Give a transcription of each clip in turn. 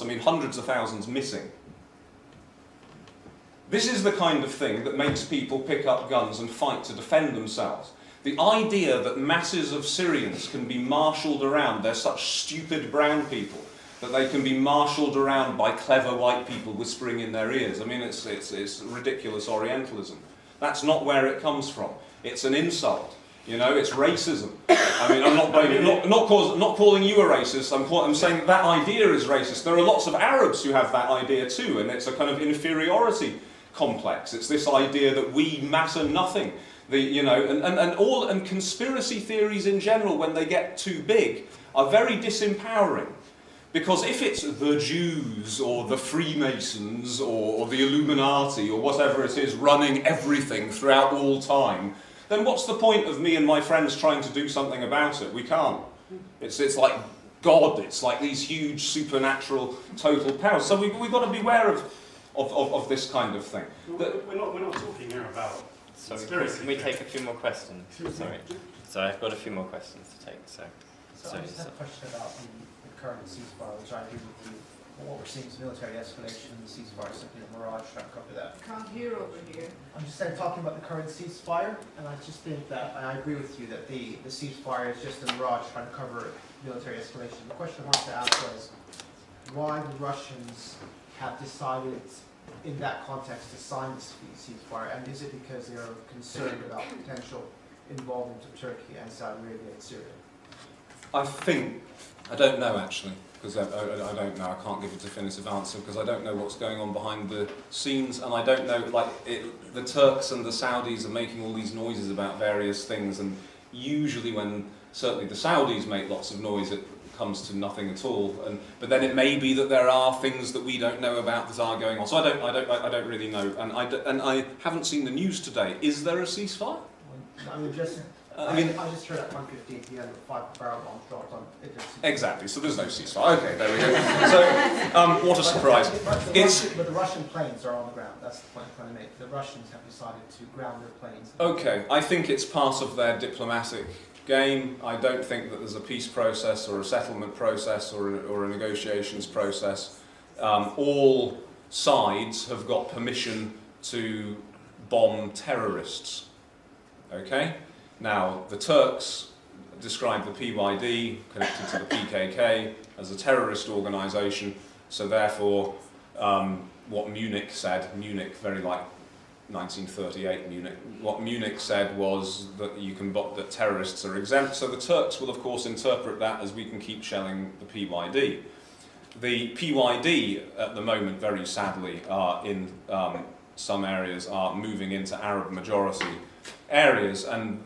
I mean, hundreds of thousands missing. This is the kind of thing that makes people pick up guns and fight to defend themselves. The idea that masses of Syrians can be marshalled around, they're such stupid brown people, that they can be marshalled around by clever white people whispering in their ears. I mean, it's ridiculous Orientalism. That's not where it comes from. It's an insult. You know, it's racism. I mean, I'm not blaming, not calling you a racist. I'm saying that idea is racist. There are lots of Arabs who have that idea too, and it's a kind of inferiority complex. It's this idea that we matter nothing. And conspiracy theories in general, when they get too big, are very disempowering. Because if it's the Jews or the Freemasons or the Illuminati or whatever it is running everything throughout all time, then what's the point of me and my friends trying to do something about it? We can't. It's like God. It's like these huge supernatural total powers. So we've got to beware of this kind of thing. We're not talking here about. Sorry, can we take a few more questions? Sorry, I've got a few more questions to take. So I just have a question about the current ceasefire, which I agree with you. What we're seeing is military escalation, the ceasefire is simply a mirage trying to cover that. Can't hear over here. I'm just talking about the current ceasefire, and I just think that, and I agree with you, that the ceasefire is just a mirage trying to cover military escalation. The question I wanted to ask was why the Russians have decided in that context to sign this ceasefire, and is it because they are concerned about potential involvement of Turkey and Saudi Arabia in Syria? I don't know actually, because I don't know, I can't give a definitive answer, because I don't know what's going on behind the scenes, and I don't know, the Turks and the Saudis are making all these noises about various things, and usually when, certainly the Saudis make lots of noise, it comes to nothing at all, but then it may be that there are things that we don't know about that are going on, so I don't really know, and I haven't seen the news today. Is there a ceasefire? I just heard at 1:15 p.m. 5 barrel bombs dropped on Idlib. Exactly, so there's no ceasefire. Okay, there we go. So, what a surprise. But the Russian planes are on the ground, that's the point I'm trying to make. The Russians have decided to ground their planes. Okay, I think it's part of their diplomatic game. I don't think that there's a peace process or a settlement process or a negotiations process. All sides have got permission to bomb terrorists. Okay? Now, the Turks describe the PYD, connected to the PKK, as a terrorist organisation, so therefore, what Munich said, very like 1938 Munich, what Munich said was that that terrorists are exempt, so the Turks will of course interpret that as we can keep shelling the PYD. The PYD at the moment, very sadly, are in some areas are moving into Arab majority areas and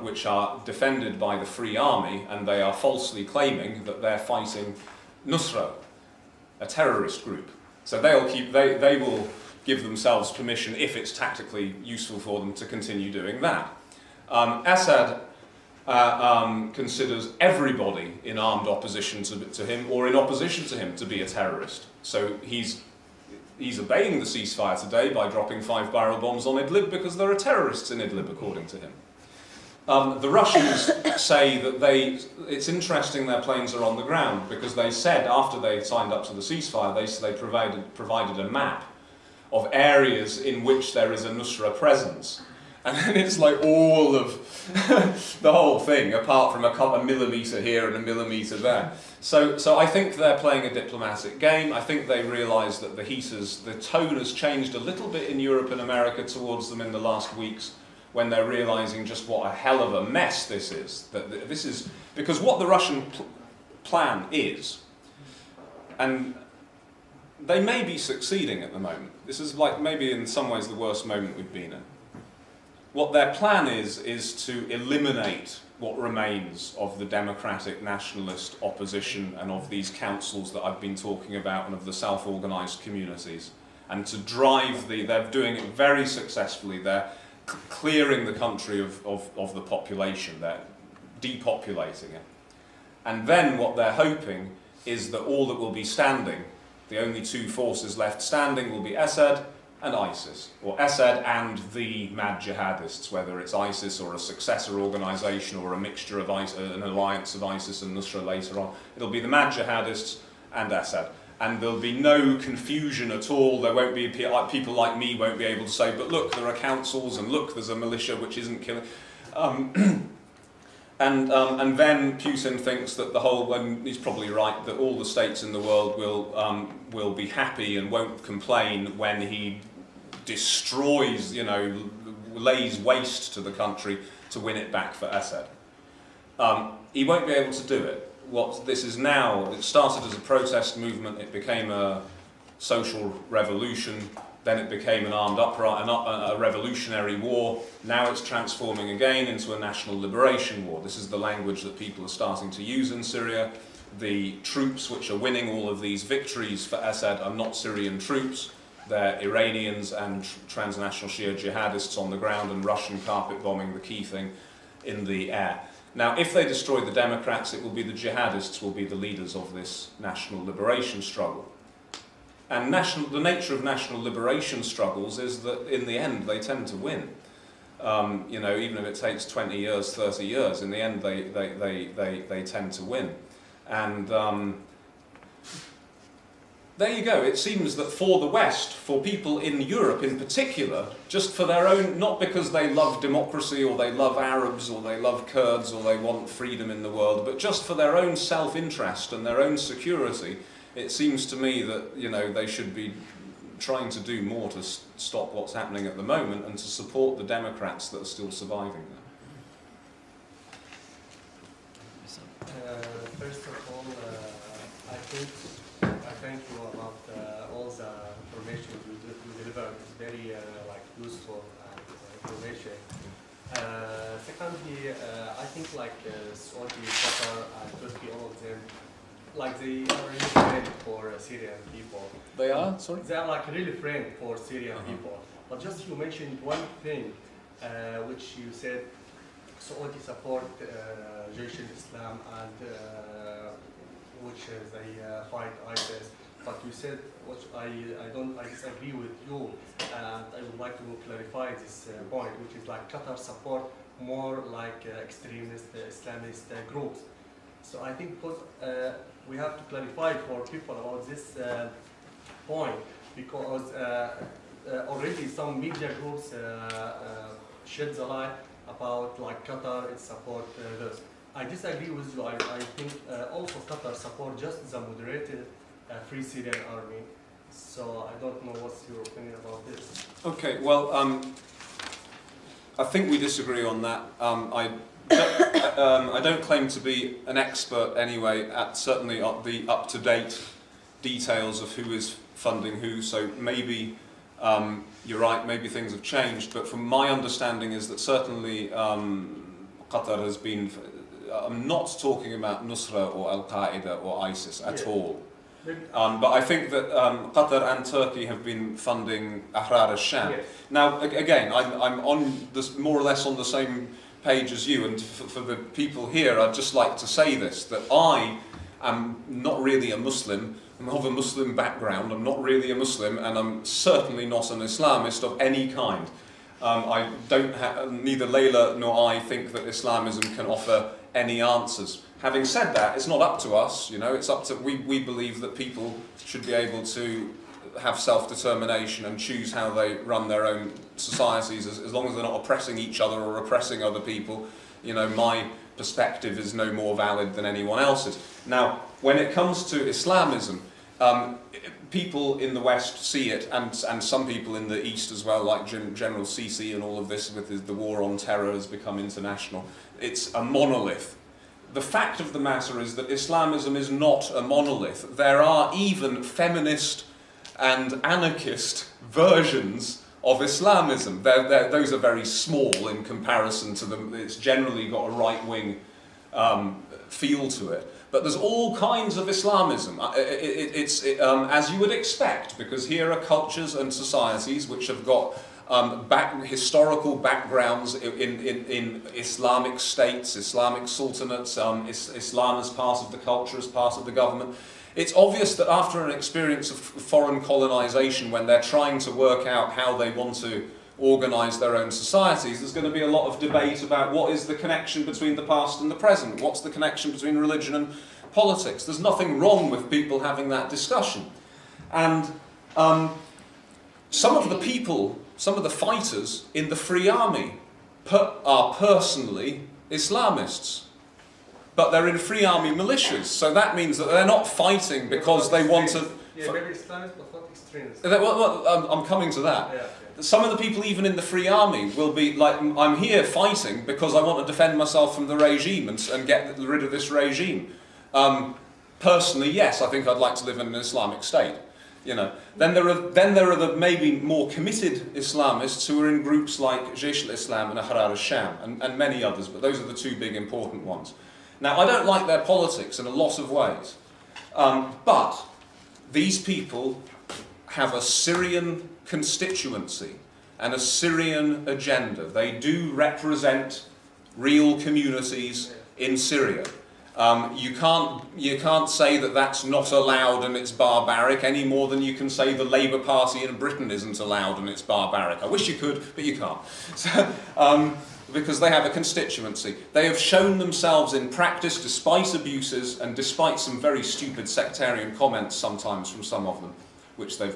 which are defended by the Free Army, and they are falsely claiming that they're fighting Nusra, a terrorist group. So they will give themselves permission, if it's tactically useful for them, to continue doing that. Assad considers everybody in armed opposition to him or in opposition to him to be a terrorist. So he's obeying the ceasefire today by dropping 5 barrel bombs on Idlib because there are terrorists in Idlib, according to him. The Russians say that it's interesting their planes are on the ground because they said after they signed up to the ceasefire, they provided a map of areas in which there is a Nusra presence. And then it's like all of the whole thing, apart from a millimetre here and a millimetre there. So I think they're playing a diplomatic game. I think they realise that the tone has changed a little bit in Europe and America towards them in the last weeks, when they're realising just what a hell of a mess this is. That this is because what the Russian plan is, and they may be succeeding at the moment. This is like maybe in some ways the worst moment we've been in. What their plan is to eliminate what remains of the democratic nationalist opposition and of these councils that I've been talking about and of the self-organised communities, and to drive they're doing it very successfully. They're clearing the country of the population, they're depopulating it. And then what they're hoping is that all that will be standing, the only two forces left standing, will be Assad and ISIS, or Assad and the mad jihadists, whether it's ISIS or a successor organisation or a mixture of an alliance of ISIS and Nusra later on. It'll be the mad jihadists and Assad. and there'll be no confusion at all. There won't be people like me won't be able to say, but look, there are councils, and look, there's a militia which isn't killing. And then Putin thinks that the whole, and he's probably right, that all the states in the world will be happy and won't complain when he destroys, lays waste to the country to win it back for Assad. He won't be able to do it. What this is now, it started as a protest movement, it became a social revolution, then it became an armed uprising, a revolutionary war. Now it's transforming again into a national liberation war. This is the language that people are starting to use in Syria. The troops which are winning all of these victories for Assad are not Syrian troops. They're Iranians and transnational Shia jihadists on the ground, and Russian carpet bombing, the key thing, in the air. Now, if they destroy the Democrats, it will be the jihadists will be the leaders of this national liberation struggle. And the nature of national liberation struggles is that in the end they tend to win. Even if it takes 20 years, 30 years, in the end they tend to win. And there you go. It seems that for the West, for people in Europe in particular, just for their own, not because they love democracy or they love Arabs or they love Kurds or they want freedom in the world, but just for their own self-interest and their own security, it seems to me that they should be trying to do more to stop what's happening at the moment and to support the Democrats that are still surviving there. First of all, I thank you about all the information you delivered. It's very useful information. Secondly, I think Saudi, Qatar, and Turkey, all of them, they are really friend for Syrian people. They are? Sorry? They are really friend for Syrian people. But just you mentioned one thing, which you said Saudi support Jaish al-Islam and which they fight ISIS. But you said, which I disagree with you, and I would like to clarify this point, which is Qatar support more extremist Islamist groups. So I think we have to clarify for people about this point, because already some media groups shed the light about Qatar is support this. I disagree with you. I think also Qatar support just the moderated Free Syrian Army. So I don't know what's your opinion about this. Okay, well, I think we disagree on that. I don't claim to be an expert anyway at certainly the up-to-date details of who is funding who, so maybe you're right, maybe things have changed, but from my understanding is that certainly Qatar has been, I'm not talking about Nusra or Al-Qaeda or ISIS at all. But I think that Qatar and Turkey have been funding Ahrar al-Sham. Yes. Now, again, I'm on this more or less on the same page as you, and for the people here, I'd just like to say this, that I am not really a Muslim. I'm of a Muslim background. I'm not really a Muslim, and I'm certainly not an Islamist of any kind. I don't neither Leila nor I think that Islamism can offer any answers. Having said that, it's not up to us, it's up to, we believe that people should be able to have self-determination and choose how they run their own societies, as long as they're not oppressing each other or oppressing other people. My perspective is no more valid than anyone else's. Now, when it comes to Islamism, people in the West see it, and some people in the East as well, like General Sisi and all of this, with the war on terror has become international. It's a monolith. The fact of the matter is that Islamism is not a monolith. There are even feminist and anarchist versions of Islamism. Those are very small in comparison to them. It's generally got a right-wing feel to it. But there's all kinds of Islamism. As you would expect, because here are cultures and societies which have got historical backgrounds in Islamic states, Islamic sultanates, Islam as part of the culture, as part of the government. It's obvious that after an experience of foreign colonization, when they're trying to work out how they want to organize their own societies, there's going to be a lot of debate about what is the connection between the past and the present, what's the connection between religion and politics. There's nothing wrong with people having that discussion. And some of the people, some of the fighters in the Free Army are personally Islamists. But they're in Free Army militias, so that means that they're not fighting because they want to... Yeah, maybe Islamists, but not extremists. I'm coming to that. Yeah, okay. Some of the people even in the Free Army will be like, I'm here fighting because I want to defend myself from the regime and get rid of this regime. Personally, yes, I think I'd like to live in an Islamic state. You know, then there are the maybe more committed Islamists who are in groups like Jaish al-Islam and Ahrar al-Sham and many others, but those are the two big important ones. Now, I don't like their politics in a lot of ways, but these people have a Syrian constituency and a Syrian agenda. They do represent real communities in Syria. You can't say that that's not allowed and it's barbaric any more than you can say the Labour Party in Britain isn't allowed and it's barbaric. I wish you could, but you can't. So, because they have a constituency. They have shown themselves in practice, despite abuses and despite some very stupid sectarian comments sometimes from some of them, which they've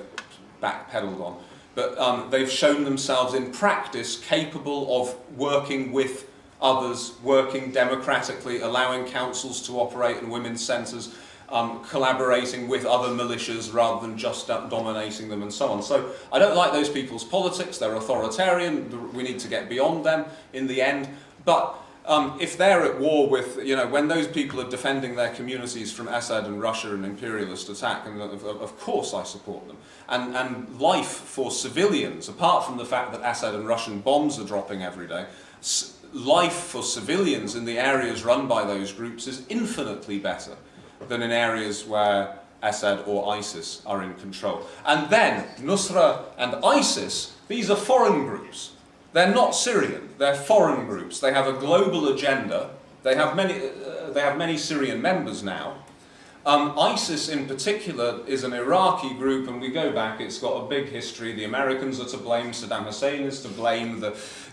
backpedaled on. But they've shown themselves in practice capable of working with others, working democratically, allowing councils to operate in women's centres, collaborating with other militias rather than just dominating them and so on. So I don't like those people's politics. They're authoritarian. We need to get beyond them in the end. But if they're at war with, you know, when those people are defending their communities from Assad and Russia and imperialist attack, and of course I support them. And life for civilians, apart from the fact that Assad and Russian bombs are dropping every day, life for civilians in the areas run by those groups is infinitely better than in areas where Assad or ISIS are in control. And then Nusra and ISIS, these are foreign groups. They're not Syrian, they're foreign groups. They have a global agenda. They have many Syrian members now. ISIS in particular is an Iraqi group, and we go back, it's got a big history. The Americans are to blame, Saddam Hussein is to blame,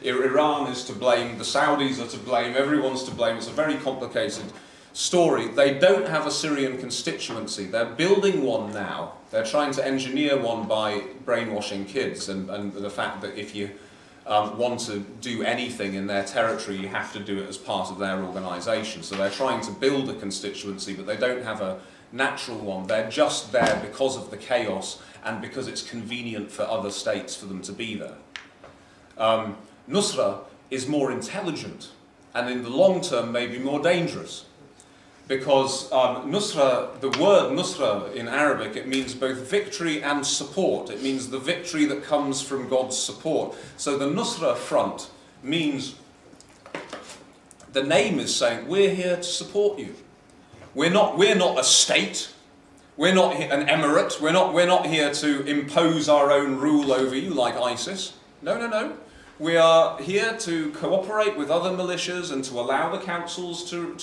Iran is to blame, the Saudis are to blame, everyone's to blame. It's a very complicated story. They don't have a Syrian constituency. They're building one now. They're trying to engineer one by brainwashing kids and the fact that if you want to do anything in their territory, you have to do it as part of their organisation. So they're trying to build a constituency, but they don't have a natural one. They're just there because of the chaos and because it's convenient for other states for them to be there. Nusra is more intelligent and in the long term may be more dangerous. Because Nusra, the word Nusra in Arabic, it means both victory and support. It means the victory that comes from God's support. So the Nusra front means, the name is saying, we're here to support you. We're not a state. We're not an emirate. We're not here to impose our own rule over you like ISIS. No. We are here to cooperate with other militias and to allow the councils to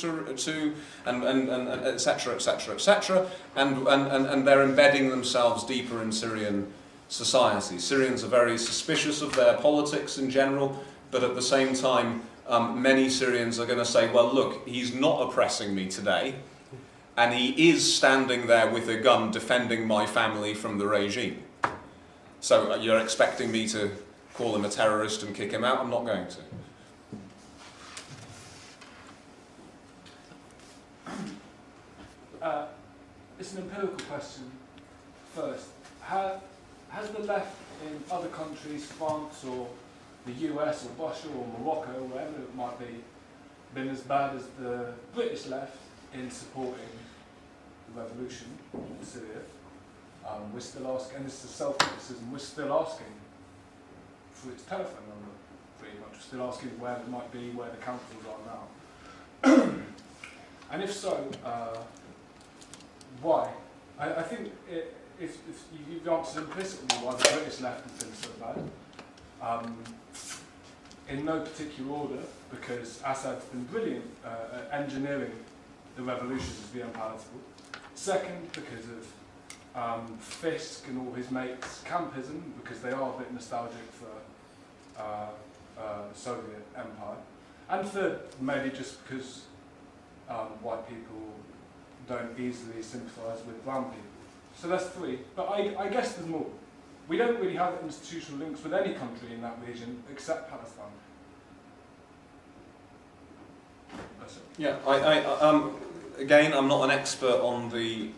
etc., and they're embedding themselves deeper in Syrian society. Syrians are very suspicious of their politics in general, but at the same time, many Syrians are going to say, well, look, he's not oppressing me today, and he is standing there with a gun defending my family from the regime. So you're expecting me to call him a terrorist and kick him out? I'm not going to. It's an empirical question first. Has the left in other countries, France or the US or Russia or Morocco or wherever it might be, been as bad as the British left in supporting the revolution in Syria? We're still asking, and this is self-criticism, we're still asking for its telephone number, pretty much. We're still asking where it might be, where the councils are now. And if so, why? I think if you've answered implicitly why the British left has been so bad. In no particular order, because Assad's been brilliant at engineering the revolution to be unpalatable. Second, because of Fisk and all his mates' campism, because they are a bit nostalgic for Soviet Empire. And third, maybe just because white people don't easily sympathise with brown people. So that's 3. But I guess there's more. We don't really have institutional links with any country in that region except Palestine. That's it. Yeah, again, I'm not an expert on the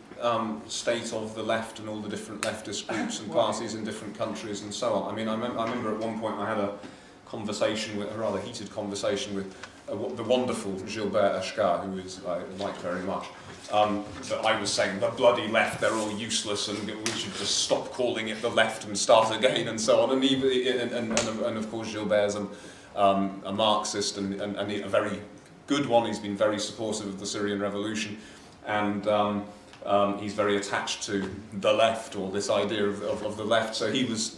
state of the left and all the different leftist groups and parties in different countries and so on. I mean, I remember at one point I had a rather heated conversation with the wonderful Gilbert Ashkar, who I like very much. That I was saying, the bloody left, they're all useless and we should just stop calling it the left and start again and so on. And of course Gilbert's a Marxist and a very good one. He's been very supportive of the Syrian Revolution, and he's very attached to the left, or this idea of the left. So he was,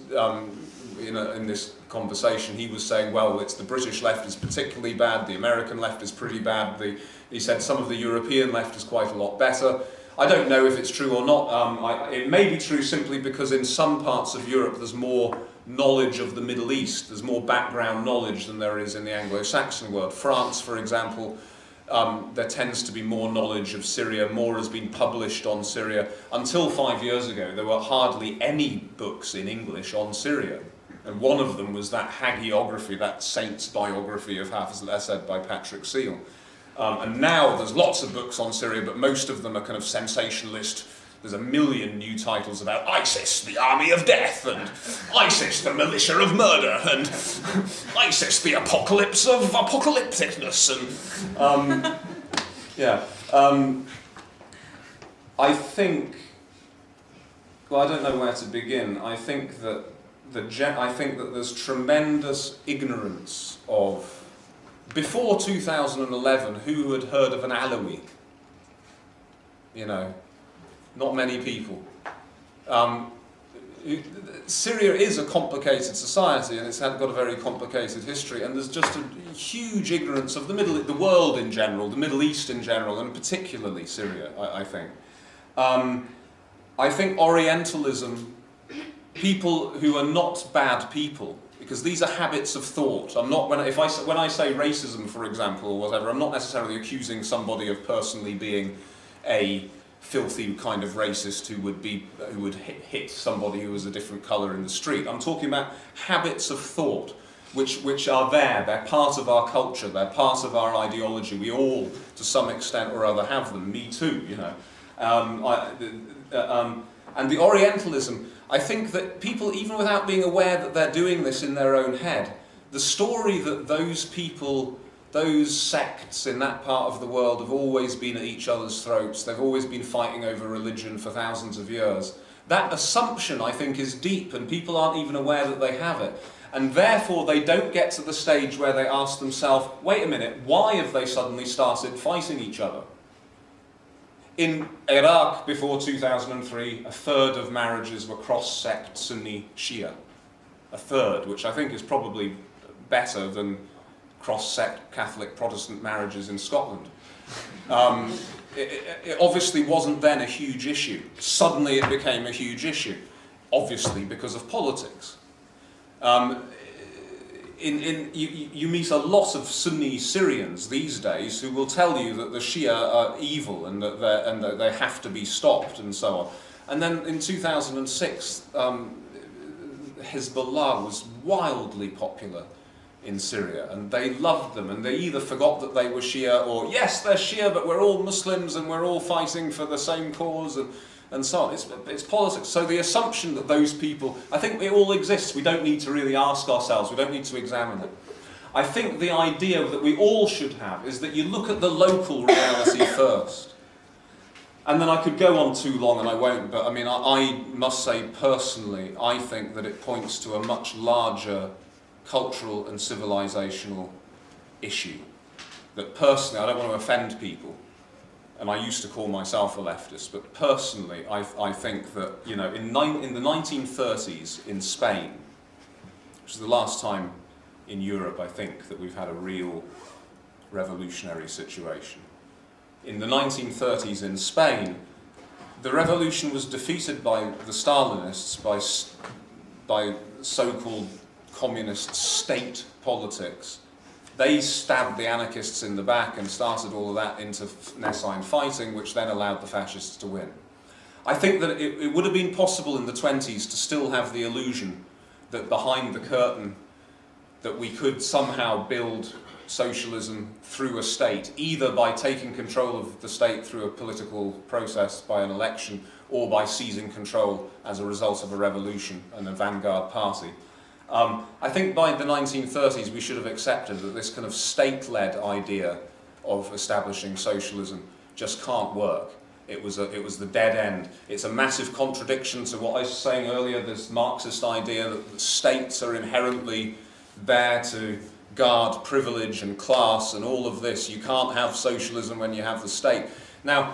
in this conversation, he was saying, well, it's the British left is particularly bad, the American left is pretty bad, he said some of the European left is quite a lot better. I don't know if it's true or not. It may be true simply because in some parts of Europe there's more knowledge of the Middle East, there's more background knowledge than there is in the Anglo-Saxon world. France, for example, there tends to be more knowledge of Syria, more has been published on Syria. Until 5 years ago, there were hardly any books in English on Syria. And one of them was that hagiography, that saint's biography of Hafiz al-Assad by Patrick Seal. And now there's lots of books on Syria, but most of them are kind of sensationalist. There's a million new titles about ISIS, the army of death, and ISIS, the militia of murder, and ISIS, the apocalypse of apocalypticness. And I think, well, I don't know where to begin. I think that there's tremendous ignorance of. Before 2011, who had heard of an Alawi? Not many people. Syria is a complicated society, and it's got a very complicated history, and there's just a huge ignorance of the world in general, the Middle East in general, and particularly Syria, I think. I think Orientalism, people who are not bad people, because these are habits of thought. When I say racism, for example, or whatever, I'm not necessarily accusing somebody of personally being a filthy kind of racist who would hit somebody who was a different colour in the street. I'm talking about habits of thought, which are there. They're part of our culture. They're part of our ideology. We all, to some extent or other, have them. Me too. And the Orientalism. I think that people, even without being aware that they're doing this in their own head, the story that those people, those sects in that part of the world have always been at each other's throats, they've always been fighting over religion for thousands of years, that assumption, I think, is deep, and people aren't even aware that they have it. And therefore they don't get to the stage where they ask themselves, wait a minute, why have they suddenly started fighting each other? In Iraq, before 2003, a third of marriages were cross-sect Sunni Shia. A third, which I think is probably better than cross-sect Catholic Protestant marriages in Scotland. It obviously wasn't then a huge issue. Suddenly it became a huge issue, obviously because of politics. You meet a lot of Sunni Syrians these days who will tell you that the Shia are evil and that they have to be stopped and so on. And then in 2006, Hezbollah was wildly popular in Syria, and they loved them, and they either forgot that they were Shia, or yes, they're Shia, but we're all Muslims and we're all fighting for the same cause, and so on. It's politics. So the assumption that those people, I think it all exists. We don't need to really ask ourselves. We don't need to examine it. I think the idea that we all should have is that you look at the local reality first. And then I could go on too long, and I won't, but I mean, I must say personally, I think that it points to a much larger cultural and civilizational issue. That personally, I don't want to offend people, and I used to call myself a leftist, but personally, I think that, in the 1930s in Spain, which is the last time in Europe, I think, that we've had a real revolutionary situation. In the 1930s in Spain, the revolution was defeated by the Stalinists, by so-called communist state politics, They stabbed the anarchists in the back and started all of that internecine fighting, which then allowed the fascists to win. I think that it would have been possible in the 20s to still have the illusion that behind the curtain that we could somehow build socialism through a state, either by taking control of the state through a political process by an election, or by seizing control as a result of a revolution and a vanguard party. I think by the 1930s we should have accepted that this kind of state-led idea of establishing socialism just can't work. It was the dead end. It's a massive contradiction to what I was saying earlier, this Marxist idea that the states are inherently there to guard privilege and class and all of this. You can't have socialism when you have the state. Now,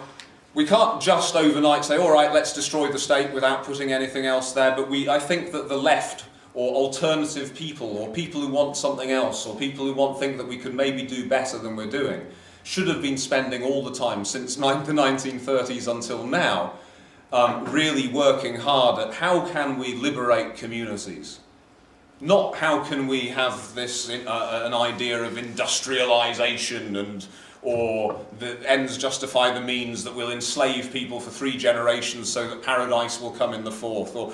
we can't just overnight say, all right, let's destroy the state without putting anything else there, but I think that the left, or alternative people, or people who want something else, or people who think that we could maybe do better than we're doing, should have been spending all the time since the 1930s until now, really working hard at how can we liberate communities. Not how can we have this an idea of industrialization or the ends justify the means that will enslave people for 3 generations so that paradise will come in the 4th. Or,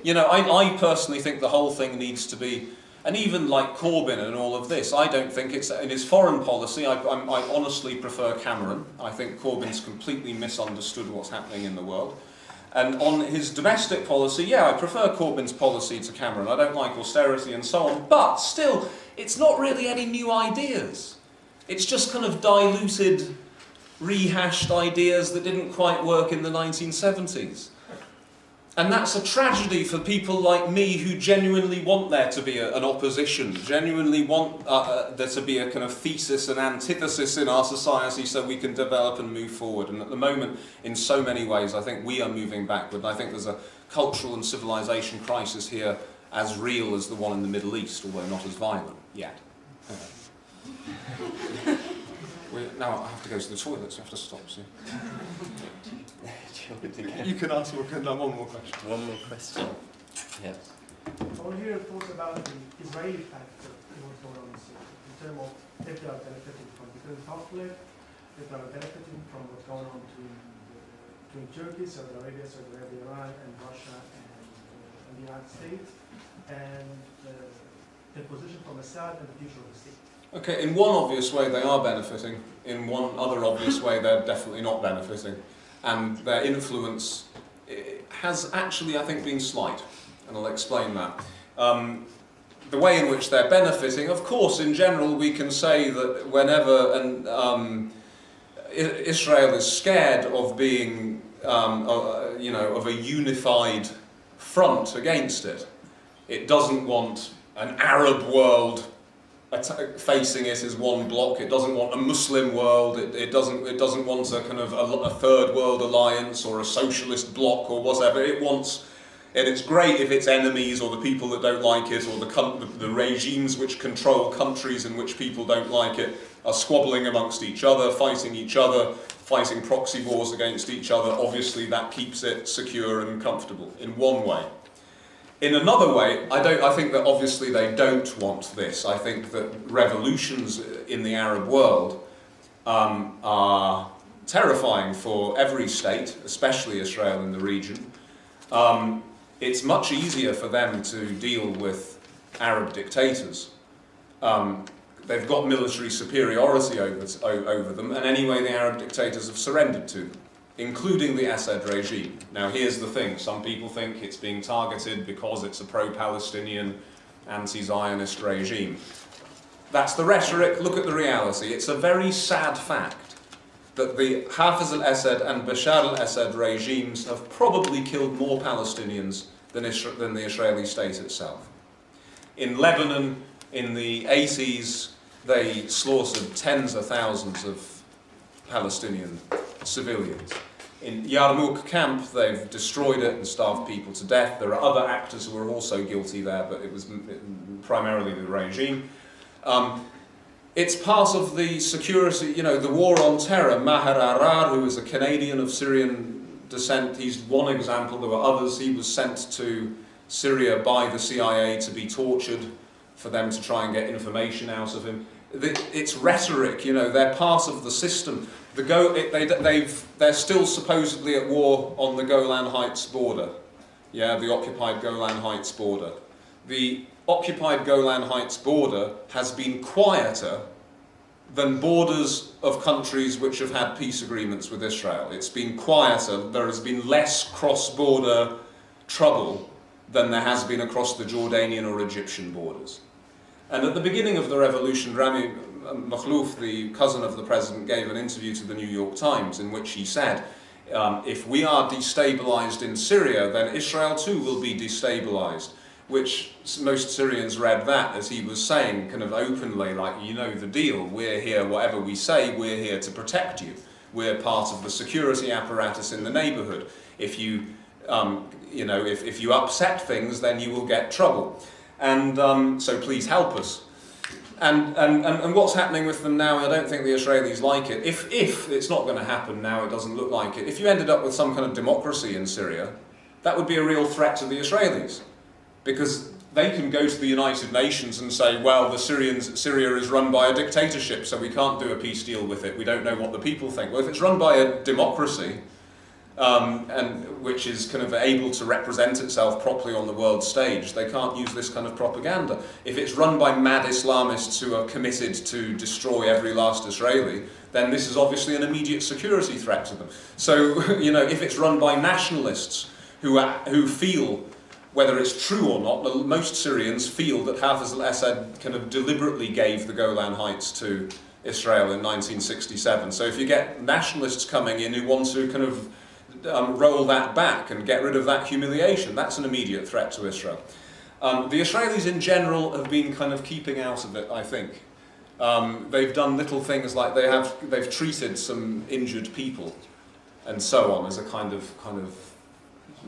you know, I personally think the whole thing needs to be, and even like Corbyn and all of this, I don't think it's, in his foreign policy, I honestly prefer Cameron. I think Corbyn's completely misunderstood what's happening in the world. And on his domestic policy, yeah, I prefer Corbyn's policy to Cameron. I don't like austerity and so on, but still, it's not really any new ideas. It's just kind of diluted, rehashed ideas that didn't quite work in the 1970s. And that's a tragedy for people like me who genuinely want there to be an opposition, genuinely want there to be a kind of thesis and antithesis in our society so we can develop and move forward. And at the moment, in so many ways, I think we are moving backward. I think there's a cultural and civilization crisis here as real as the one in the Middle East, although not as violent yet. Now I have to go to the toilet, so I have to stop soon. You can ask one more question. One more question. Yes. I want to hear your thoughts about the Israeli factor in what's going on in Syria, in terms of if they are benefiting from the current conflict, if they are benefiting from what's going on between Turkey, Saudi Arabia, Iran, and Russia, and the United States, and the position from Assad and the future of the state. Okay, in one obvious way they are benefiting, in one other obvious way they're definitely not benefiting. And their influence has actually, I think, been slight, and I'll explain that. The way in which they're benefiting, of course, in general, we can say that whenever Israel is scared of being, of a unified front against it, it doesn't want an Arab world facing it as one bloc. It doesn't want a Muslim world. It doesn't want a kind of a third world alliance or a socialist bloc or whatever. It wants, and it's great if its enemies or the people that don't like it or the regimes which control countries in which people don't like it are squabbling amongst each other, fighting proxy wars against each other. Obviously, that keeps it secure and comfortable in one way. In another way, I think that obviously they don't want this. I think that revolutions in the Arab world are terrifying for every state, especially Israel in the region. It's much easier for them to deal with Arab dictators. They've got military superiority over them, and anyway the Arab dictators have surrendered to them, including the Assad regime. Now here's the thing, some people think it's being targeted because it's a pro-Palestinian, anti-Zionist regime. That's the rhetoric, look at the reality. It's a very sad fact that the Hafiz al-Assad and Bashar al-Assad regimes have probably killed more Palestinians than the Israeli state itself. In Lebanon, in the 80s, they slaughtered tens of thousands of Palestinian civilians. In Yarmouk camp, they've destroyed it and starved people to death. There are other actors who are also guilty there, but it was primarily the regime. It's part of the security, the war on terror. Maher Arar, who is a Canadian of Syrian descent, he's one example. There were others. He was sent to Syria by the CIA to be tortured for them to try and get information out of him. it's rhetoric. You know, they're part of the system. They're still supposedly at war on the Golan Heights border. Yeah, the occupied Golan Heights border. The occupied Golan Heights border has been quieter than borders of countries which have had peace agreements with Israel. It's been quieter. There has been less cross-border trouble than there has been across the Jordanian or Egyptian borders. And at the beginning of the revolution, Rami Makhlouf, the cousin of the president, gave an interview to the New York Times in which he said, if we are destabilized in Syria, then Israel too will be destabilized. Which most Syrians read that as he was saying kind of openly, like, you know the deal, we're here, whatever we say, we're here to protect you. We're part of the security apparatus in the neighborhood. If you, if you upset things, then you will get trouble. And so please help us. And what's happening with them now, I don't think the Israelis like it. If it's not going to happen now, it doesn't look like it. If you ended up with some kind of democracy in Syria, that would be a real threat to the Israelis. Because they can go to the United Nations and say, well, Syria is run by a dictatorship, so we can't do a peace deal with it. We don't know what the people think. Well, if it's run by a democracy, and which is kind of able to represent itself properly on the world stage, they can't use this kind of propaganda. If it's run by mad Islamists who are committed to destroy every last Israeli, then this is obviously an immediate security threat to them. So, if it's run by nationalists who feel, whether it's true or not, most Syrians feel that Hafez al-Assad kind of deliberately gave the Golan Heights to Israel in 1967. So if you get nationalists coming in who want to kind of roll that back and get rid of that humiliation, that's an immediate threat to Israel. The Israelis in general have been kind of keeping out of it, I think. They've done little things like they've treated some injured people and so on as a kind of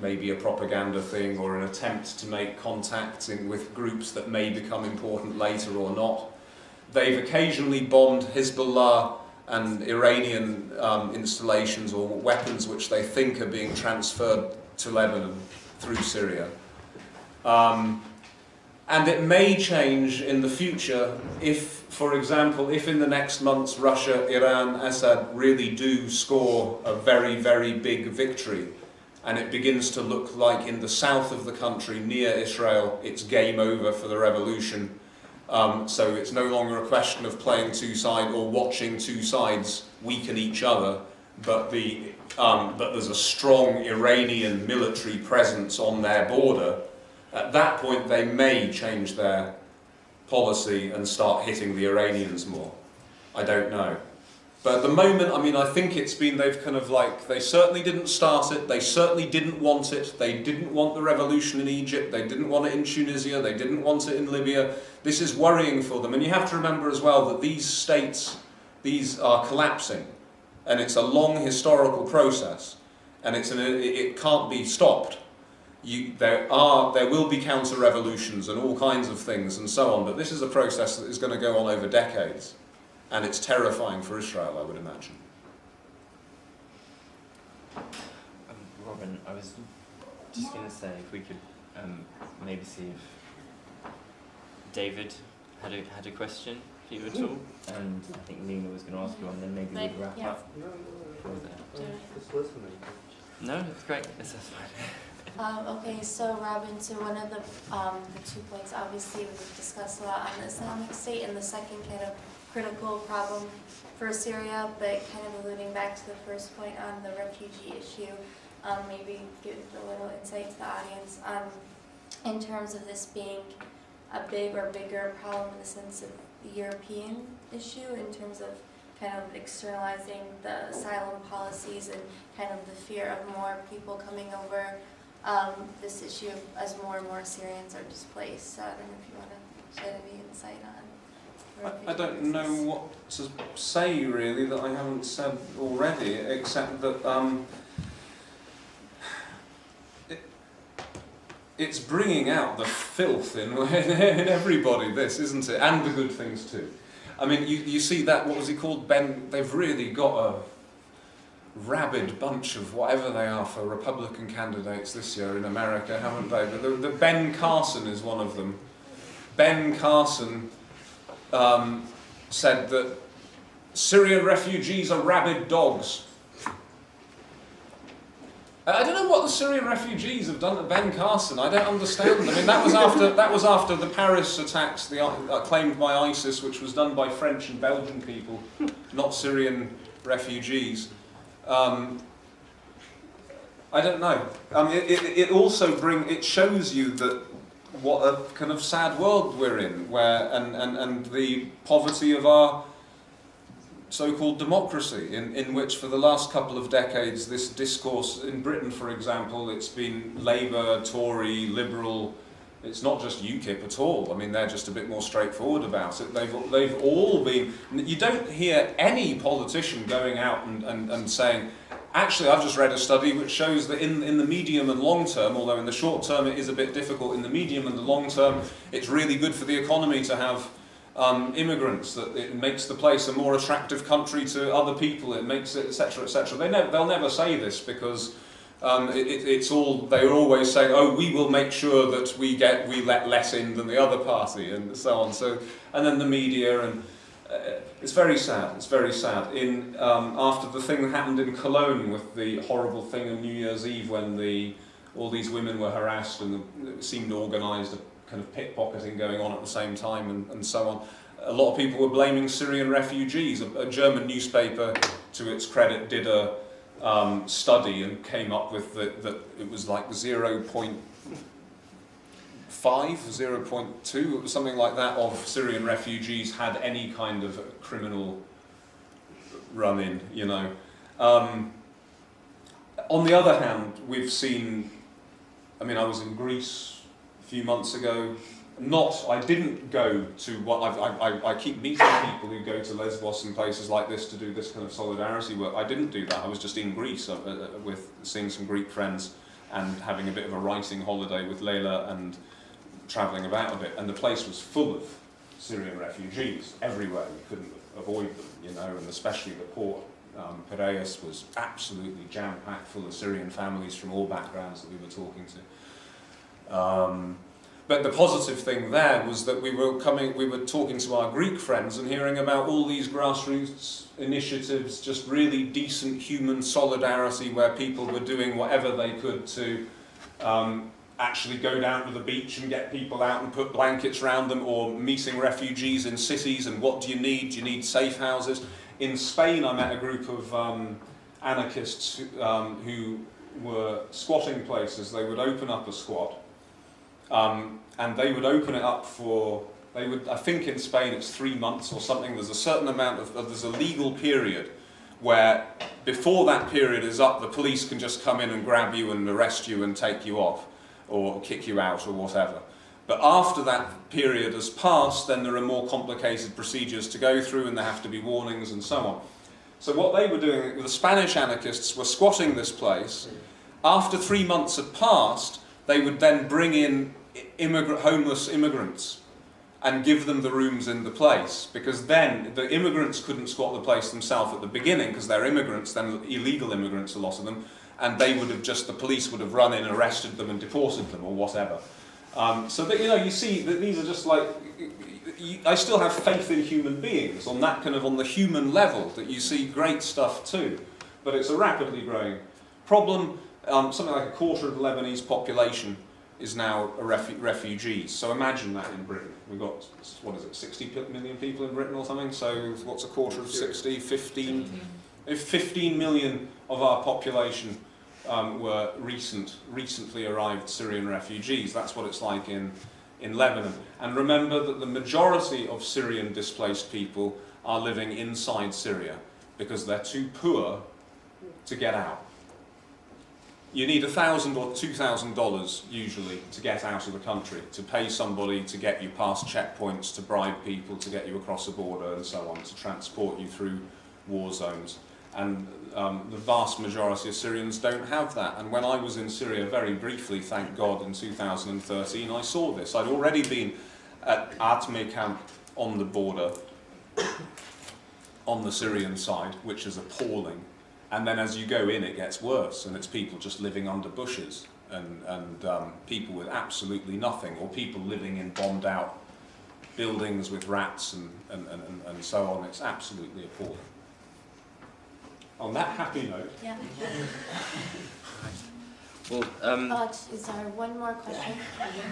maybe a propaganda thing or an attempt to make contacts with groups that may become important later or not. They've occasionally bombed Hezbollah and Iranian installations or weapons which they think are being transferred to Lebanon through Syria. And it may change in the future if, for example, if in the next months Russia, Iran, Assad really do score a very, very big victory, and it begins to look like in the south of the country, near Israel, it's game over for the revolution. So it's no longer a question of playing two sides or watching two sides weaken each other, but there's a strong Iranian military presence on their border. At that point, they may change their policy and start hitting the Iranians more. I don't know. But at the moment, I think they've kind of they certainly didn't start it, they certainly didn't want it, they didn't want the revolution in Egypt, they didn't want it in Tunisia, they didn't want it in Libya. This is worrying for them. And you have to remember as well that these states, these are collapsing. And it's a long historical process. And it can't be stopped. There will be counter-revolutions and all kinds of things and so on, but this is a process that is going to go on over decades. And it's terrifying for Israel, I would imagine. Robin, I was just going to say if we could maybe see if David had a question for you at all, and I think Leila was going to ask you one, then maybe we'd wrap up. No, that's great. That's fine. Okay, so Robin, to one of the 2 points, obviously we've discussed a lot on the Islamic State, and the second kind of critical problem for Syria, but kind of alluding back to the first point on the refugee issue, maybe give a little insight to the audience in terms of this being a bigger problem in the sense of the European issue, in terms of kind of externalizing the asylum policies and kind of the fear of more people coming over this issue as more and more Syrians are displaced. So I don't know if you want to shed any insight on. I don't know what to say really that I haven't said already, except that it's bringing out the filth in everybody, this, isn't it? And the good things too. You see that, what was he called? They've really got a rabid bunch of whatever they are for Republican candidates this year in America, haven't they? The Ben Carson is one of them. Ben Carson said that Syrian refugees are rabid dogs. I don't know what the Syrian refugees have done to Ben Carson. I don't understand. I mean, that was after the Paris attacks, claimed by ISIS, which was done by French and Belgian people, not Syrian refugees. I don't know. It also it shows you that what a kind of sad world we're in, where and the poverty of our so-called democracy, in which for the last couple of decades this discourse in Britain, for example, it's been Labour, Tory, Liberal. It's not just UKIP at all. I mean, they're just a bit more straightforward about it. They've all been. You don't hear any politician going out and saying, actually, I've just read a study which shows that in the medium and long term, although in the short term it is a bit difficult, in the medium and the long term, it's really good for the economy to have immigrants, that it makes the place a more attractive country to other people, it makes it, etc., etc. They'll never say this because it's all, they're always saying, oh, we will make sure that we let less in than the other party, and so on. So, and then the media, and it's very sad. It's very sad. After the thing that happened in Cologne with the horrible thing on New Year's Eve when all these women were harassed and it seemed organised, kind of pickpocketing going on at the same time, and so on. A lot of people were blaming Syrian refugees. A German newspaper, to its credit, did a study and came up with that it was like 0.5, 0.2, it was something like that, of Syrian refugees had any kind of criminal run-in, you know. On the other hand, we've seen, I mean, I was in Greece a few months ago. I didn't go to what I keep meeting people who go to Lesbos and places like this to do this kind of solidarity work. I didn't do that. I was just in Greece with seeing some Greek friends and having a bit of a writing holiday with Leila and travelling about a bit. And the place was full of Syrian refugees everywhere. You couldn't avoid them, you know, and especially the port. Piraeus was absolutely jam-packed full of Syrian families from all backgrounds that we were talking to. But the positive thing there was that we were talking to our Greek friends and hearing about all these grassroots initiatives, just really decent human solidarity where people were doing whatever they could to actually go down to the beach and get people out and put blankets around them, or meeting refugees in cities and what do you need? Do you need safe houses? In Spain, I met a group of anarchists who were squatting places. They would open up a squat. And they would open it up I think in Spain it's 3 months or something. There's a certain amount there's a legal period where before that period is up, the police can just come in and grab you and arrest you and take you off or kick you out or whatever. But after that period has passed, then there are more complicated procedures to go through and there have to be warnings and so on. So what they were doing, the Spanish anarchists were squatting this place. After 3 months had passed, they would then bring in homeless immigrants and give them the rooms in the place, because then the immigrants couldn't squat the place themselves at the beginning because they're immigrants, then illegal immigrants, a lot of them, and they would have the police would have run in, arrested them and deported them or whatever. So that, you know, you see that these are just like, I still have faith in human beings on that kind of, on the human level, that you see great stuff too, but it's a rapidly growing problem. Something like a quarter of the Lebanese population is now refugees. So imagine that in Britain. We've got, 60 million people in Britain or something? So what's a quarter of 60? 15? If 15 million of our population were recently arrived Syrian refugees, that's what it's like in Lebanon. And remember that the majority of Syrian displaced people are living inside Syria because they're too poor to get out. You need $1,000 or $2,000 usually to get out of the country, to pay somebody to get you past checkpoints, to bribe people to get you across a border and so on, to transport you through war zones. And the vast majority of Syrians don't have that. And when I was in Syria very briefly, thank God, in 2013, I saw this. I'd already been at Atme camp on the border, on the Syrian side, which is appalling. And then as you go in, it gets worse, and it's people just living under bushes, and people with absolutely nothing, or people living in bombed out buildings with rats and so on. It's absolutely appalling. On that happy note. Yeah. Well, Is there one more question?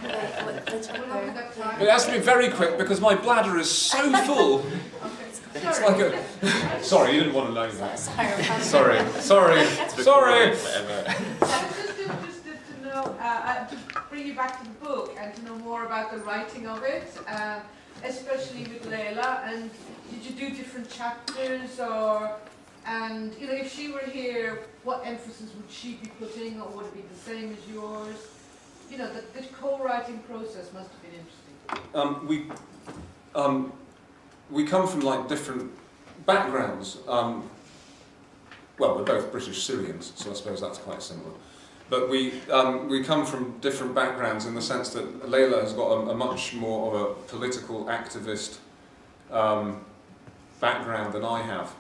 Let's prepare. It has to be very quick because my bladder is so full. It's like a... Sorry, you didn't want to know that. Sorry. I was just interested to know, to bring you back to the book and to know more about the writing of it, especially with Leila. And did you do different chapters, or, and you know, if she were here, what emphasis would she be putting, or would it be the same as yours? You know, the co-writing process must have been interesting. We come from like different backgrounds. Well, we're both British Syrians, so I suppose that's quite similar. But we come from different backgrounds in the sense that Leila has got a much more of a political activist background than I have.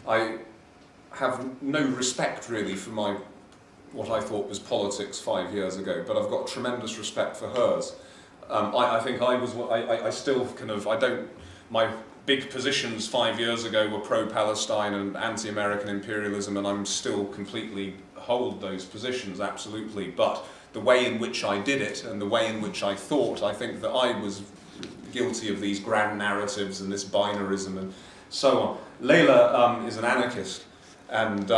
I have no respect really for what I thought was politics 5 years ago, but I've got tremendous respect for hers. I think I still kind of, my big positions 5 years ago were pro-Palestine and anti-American imperialism, and I'm still completely hold those positions, absolutely. But the way in which I did it and the way in which I thought, I think that I was guilty of these grand narratives and this binarism and so on. Leila is an anarchist, and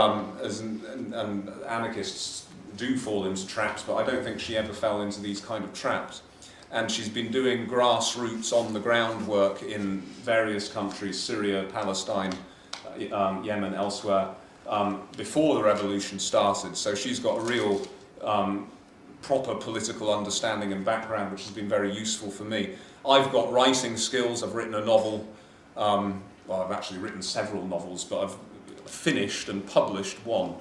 anarchists do fall into traps, but I don't think she ever fell into these kind of traps. And she's been doing grassroots on the ground work in various countries, Syria, Palestine, Yemen, elsewhere, before the revolution started. So she's got a real proper political understanding and background, which has been very useful for me. I've got writing skills. I've written a novel. Well, I've actually written several novels, but I've finished and published one.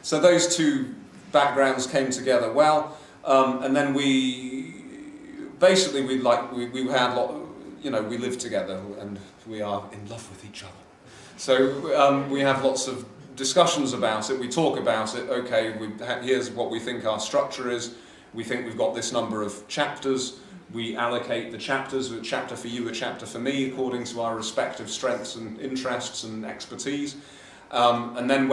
So those two backgrounds came together well. And then we live together and we are in love with each other. So we have lots of discussions about it. We talk about it. Okay, here's what we think our structure is. We think we've got this number of chapters. We allocate the chapters, a chapter for you, a chapter for me, according to our respective strengths and interests and expertise. And then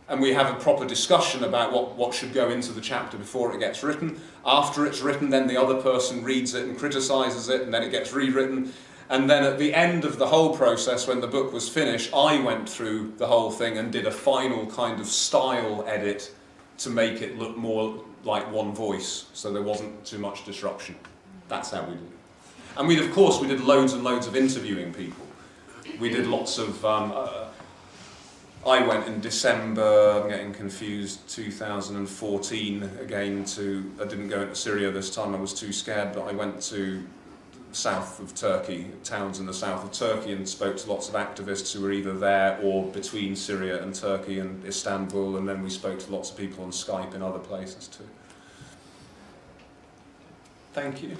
and we have a proper discussion about what should go into the chapter before it gets written. After it's written, then the other person reads it and criticises it, and then it gets rewritten. And then at the end of the whole process, when the book was finished, I went through the whole thing and did a final kind of style edit to make it look more like one voice, so there wasn't too much disruption. That's how we did it. And we did loads and loads of interviewing people. We did lots of... I went in December, I'm getting confused, 2014 again I didn't go into Syria this time, I was too scared, but I went to south of Turkey, towns in the south of Turkey, and spoke to lots of activists who were either there or between Syria and Turkey and Istanbul, and then we spoke to lots of people on Skype in other places too. Thank you.